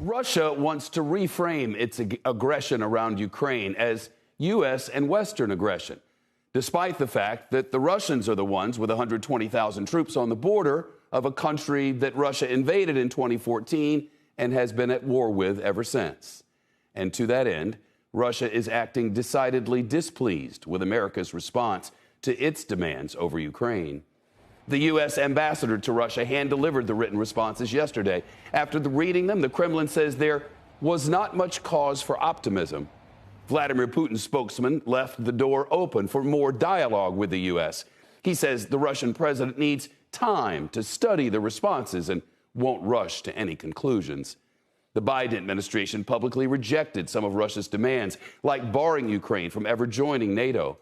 Russia wants to reframe its aggression around Ukraine as U.S. and Western aggression, despite the fact that the Russians are the ones with 120,000 troops on the border of a country that Russia invaded in 2014 and has been at war with ever since. And to that end, Russia is acting decidedly displeased with America's response to its demands over Ukraine. The U.S. ambassador to Russia hand-delivered the written responses yesterday. After reading them, the Kremlin says there was not much cause for optimism. Vladimir Putin's spokesman left the door open for more dialogue with the U.S. He says the Russian president needs time to study the responses and won't rush to any conclusions. The Biden administration publicly rejected some of Russia's demands, like barring Ukraine from ever joining NATO.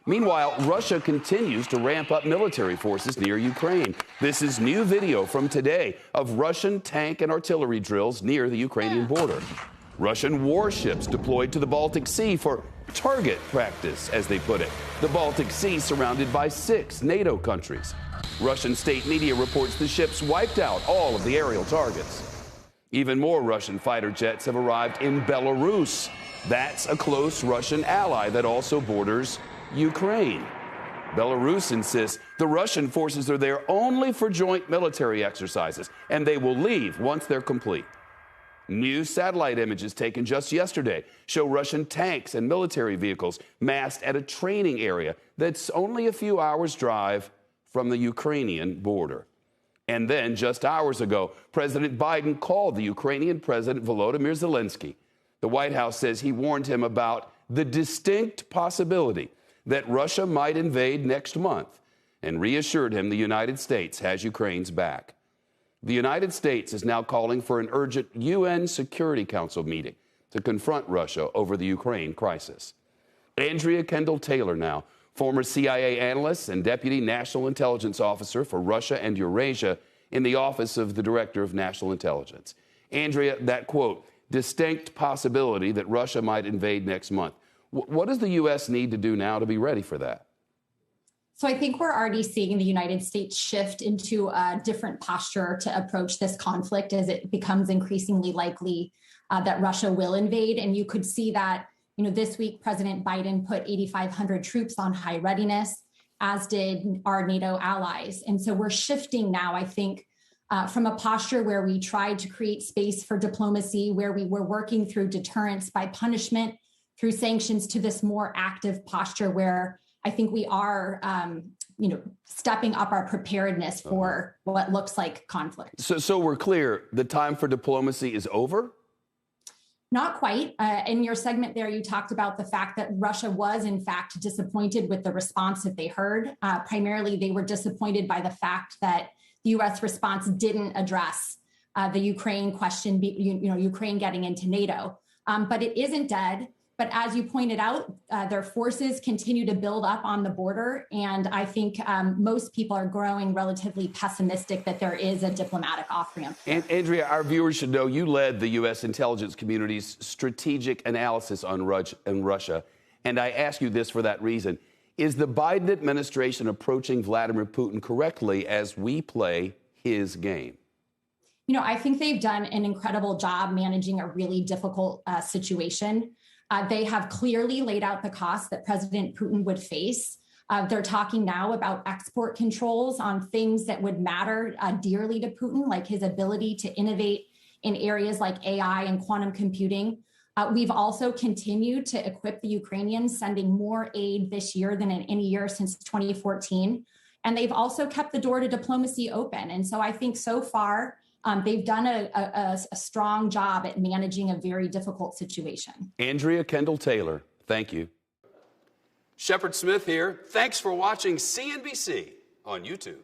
Meanwhile, Russia continues to ramp up military forces near Ukraine. This is new video from today of Russian tank and artillery drills near the Ukrainian border. Russian warships deployed to the Baltic Sea for target practice, as they put it. The Baltic Sea surrounded by 6 NATO countries. Russian state media reports the ships wiped out all of the aerial targets. Even more Russian fighter jets have arrived in Belarus. That's a close Russian ally that also borders Ukraine. Belarus insists the Russian forces are there only for joint military exercises, and they will leave once they're complete. New satellite images taken just yesterday show Russian tanks and military vehicles massed at a training area that's only a few hours' drive from the Ukrainian border. And then, just hours ago, President Biden called the Ukrainian President Volodymyr Zelensky. The White House says he warned him about the distinct possibility that Russia might invade next month and reassured him the United States has Ukraine's back. The United States is now calling for an urgent UN Security Council meeting to confront Russia over the Ukraine crisis. Andrea Kendall Taylor now, former CIA analyst and Deputy National Intelligence Officer for Russia and Eurasia in the Office of the Director of National Intelligence. Andrea, that quote, distinct possibility that Russia might invade next month. What does the U.S. need to do now to be ready for that? So I think we're already seeing the United States shift into a different posture to approach this conflict as it becomes increasingly likely that Russia will invade. And you could see that, this week, President Biden put 8,500 troops on high readiness, as did our NATO allies. And so we're shifting now, I think, from a posture where we tried to create space for diplomacy, where we were working through deterrence by punishment, through sanctions, to this more active posture where I think we are, stepping up our preparedness for what looks like conflict. So we're clear, the time for diplomacy is over? Not quite. In your segment there, you talked about the fact that Russia was, in fact, disappointed with the response that they heard. Primarily, they were disappointed by the fact that the U.S. response didn't address the Ukraine question, Ukraine getting into NATO. But it isn't dead. But as you pointed out, their forces continue to build up on the border. And I think most people are growing relatively pessimistic that there is a diplomatic off-ramp. And Andrea, our viewers should know you led the U.S. intelligence community's strategic analysis on Russia. And I ask you this for that reason. Is the Biden administration approaching Vladimir Putin correctly as we play his game? I think they've done an incredible job managing a really difficult situation. They have clearly laid out the costs that President Putin would face. They're talking now about export controls on things that would matter dearly to Putin, like his ability to innovate in areas like AI and quantum computing. We've also continued to equip the Ukrainians, sending more aid this year than in any year since 2014. And they've also kept the door to diplomacy open. And so I think so far, they've done a strong job at managing a very difficult situation. Andrea Kendall Taylor, thank you. Shepard Smith here. Thanks for watching CNBC on YouTube.